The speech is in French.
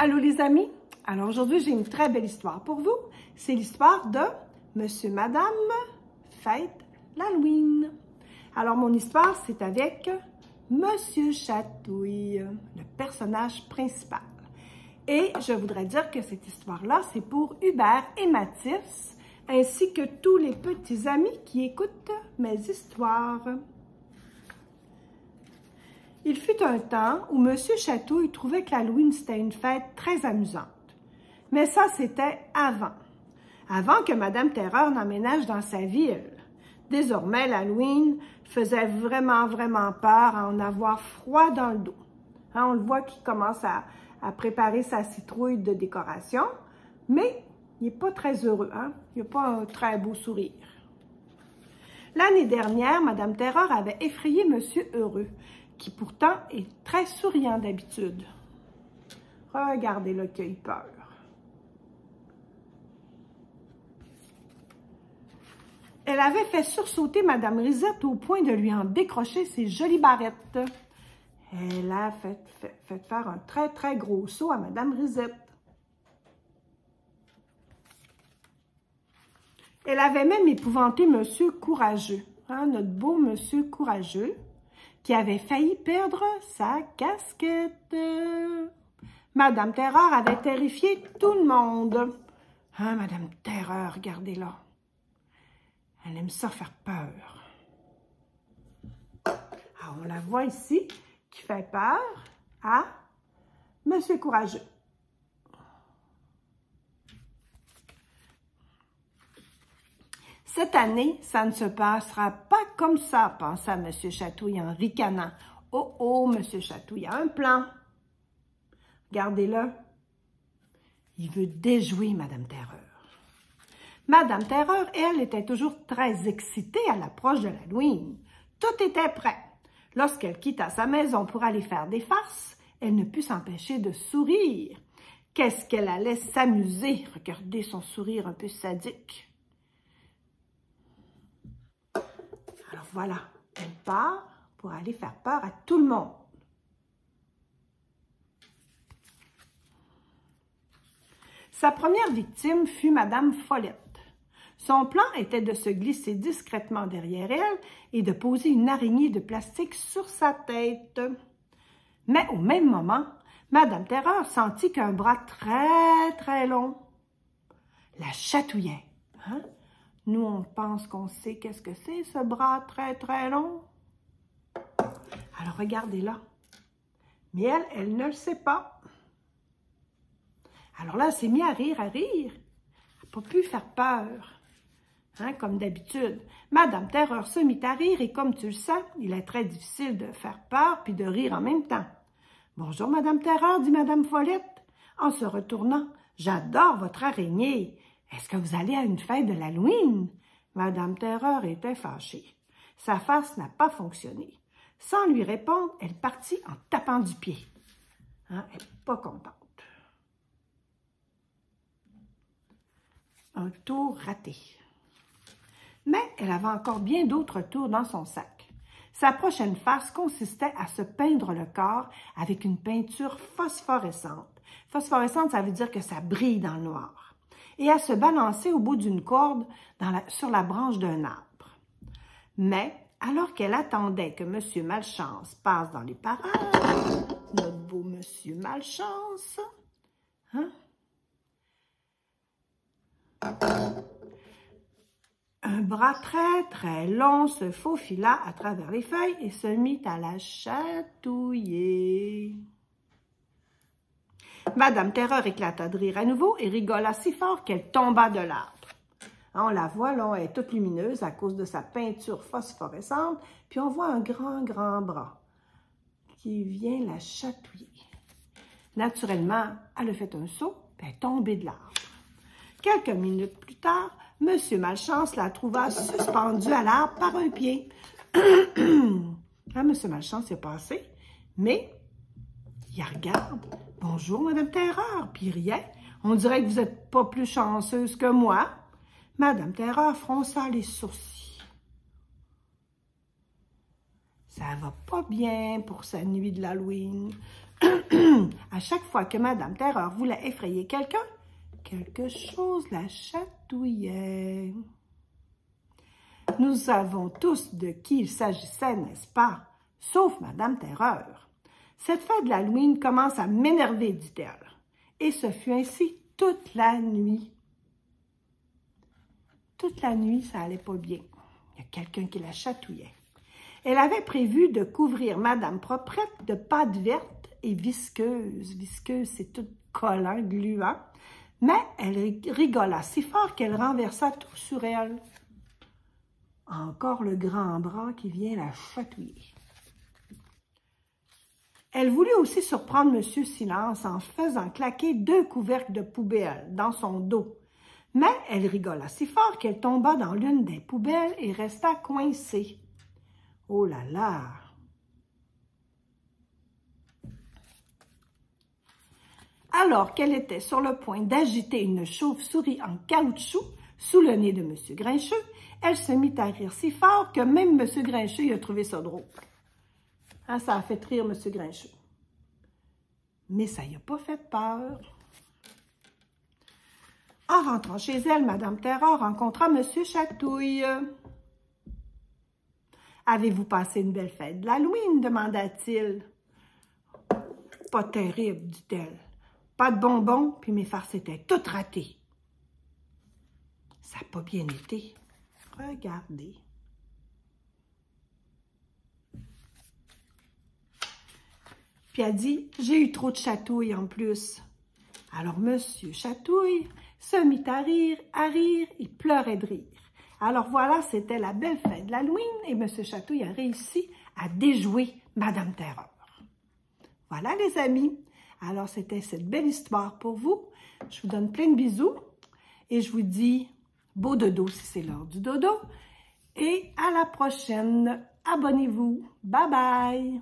Allô les amis, alors aujourd'hui j'ai une très belle histoire pour vous. C'est l'histoire de Monsieur Madame fête l'Halloween. Alors mon histoire c'est avec Monsieur Chatouille, le personnage principal. Et je voudrais dire que cette histoire-là c'est pour Hubert et Mathis, ainsi que tous les petits amis qui écoutent mes histoires. Il fut un temps où M. Chatouille trouvait que l'Halloween, c'était une fête très amusante. Mais ça, c'était avant que Mme Terreur n'emménage dans sa ville. Désormais, l'Halloween faisait vraiment peur à en avoir froid dans le dos. Hein, on le voit qu'il commence à préparer sa citrouille de décoration, mais il n'est pas très heureux. Hein? Il n'a pas un très beau sourire. L'année dernière, Mme Terreur avait effrayé M. Heureux, qui pourtant est très souriant d'habitude. Regardez-le qu'il a eu peur. Elle avait fait sursauter Mme Risette au point de lui en décrocher ses jolies barrettes. Elle a fait faire un très gros saut à Mme Risette. Elle avait même épouvanté M. Courageux, hein, notre beau M. Courageux, qui avait failli perdre sa casquette. Madame Terreur avait terrifié tout le monde. Hein, Madame Terreur, regardez-la. Elle aime ça faire peur. Alors, on la voit ici, qui fait peur à Monsieur Courageux. Cette année, ça ne se passera pas comme ça, pensa M. Chatouille en ricanant. Oh, M. Chatouille a un plan. Regardez-le. Il veut déjouer Mme Terreur. Mme Terreur, elle, était toujours très excitée à l'approche de l'Halloween. Tout était prêt. Lorsqu'elle quitta sa maison pour aller faire des farces, elle ne put s'empêcher de sourire. Qu'est-ce qu'elle allait s'amuser? Regardez son sourire un peu sadique. Alors voilà, elle part pour aller faire peur à tout le monde. Sa première victime fut Madame Follette. Son plan était de se glisser discrètement derrière elle et de poser une araignée de plastique sur sa tête. Mais au même moment, Madame Terreur sentit qu'un bras très long la chatouillait. Hein? Nous, on pense qu'on sait qu'est-ce que c'est, ce bras très long. Alors, regardez-là. Mais elle ne le sait pas. Alors là, elle s'est mise à rire. Elle n'a pas pu faire peur, hein, comme d'habitude. Madame Terreur se mit à rire et comme tu le sais, il est très difficile de faire peur puis de rire en même temps. « Bonjour, Madame Terreur, dit Madame Follette, en se retournant. J'adore votre araignée. Est-ce que vous allez à une fête de l'Halloween? » Madame Terreur était fâchée. Sa face n'a pas fonctionné. Sans lui répondre, elle partit en tapant du pied. Hein, elle n'est pas contente. Un tour raté. Mais elle avait encore bien d'autres tours dans son sac. Sa prochaine farce consistait à se peindre le corps avec une peinture phosphorescente. Phosphorescente, ça veut dire que ça brille dans le noir. Et à se balancer au bout d'une corde sur la branche d'un arbre. Mais, alors qu'elle attendait que M. Malchance passe dans les parages, notre beau M. Malchance, hein? Un bras très long se faufila à travers les feuilles et se mit à la chatouiller. Madame Terreur éclata de rire à nouveau et rigola si fort qu'elle tomba de l'arbre. On la voit, là, elle est toute lumineuse à cause de sa peinture phosphorescente, puis on voit un grand bras qui vient la chatouiller. Naturellement, elle a fait un saut, puis elle est tombée de l'arbre. Quelques minutes plus tard, M. Malchance la trouva suspendue à l'arbre par un pied. M. Malchance est passé, mais il regarde. « Bonjour, Madame Terreur », puis il riait. « On dirait que vous n'êtes pas plus chanceuse que moi. » Madame Terreur fronça les sourcils. Ça va pas bien pour sa nuit de l'Halloween. À chaque fois que Madame Terreur voulait effrayer quelqu'un, quelque chose la chatouillait. Nous savons tous de qui il s'agissait, n'est-ce pas? Sauf Madame Terreur. Cette fête de l'Halloween commence à m'énerver, dit-elle. Et ce fut ainsi toute la nuit. Toute la nuit, ça allait pas bien. Il y a quelqu'un qui la chatouillait. Elle avait prévu de couvrir Madame Proprette de pâte verte et visqueuse. Visqueuse, c'est tout collant, gluant. Mais elle rigola si fort qu'elle renversa tout sur elle. Encore le grand bras qui vient la chatouiller. Elle voulut aussi surprendre M. Silence en faisant claquer 2 couvercles de poubelle dans son dos. Mais elle rigola si fort qu'elle tomba dans l'une des poubelles et resta coincée. Oh là là! Alors qu'elle était sur le point d'agiter une chauve-souris en caoutchouc sous le nez de M. Grincheux, elle se mit à rire si fort que même M. Grincheux y a trouvé ça drôle. Hein, ça a fait rire M. Grincheux. Mais ça y a pas fait peur. En rentrant chez elle, Madame Terreur rencontra M. Chatouille. « Avez-vous passé une belle fête de l'Halloween? » demanda-t-il. « Pas terrible, dit-elle. Pas de bonbons, puis mes farces étaient toutes ratées. » Ça n'a pas bien été. Regardez. Puis elle dit, j'ai eu trop de chatouilles en plus. Alors Monsieur Chatouille se mit à rire, il pleurait de rire. Alors voilà, c'était la belle fête de l'Halloween et Monsieur Chatouille a réussi à déjouer Madame Terreur. Voilà les amis, alors c'était cette belle histoire pour vous. Je vous donne plein de bisous et je vous dis beau dodo si c'est l'heure du dodo. Et à la prochaine, abonnez-vous, bye bye!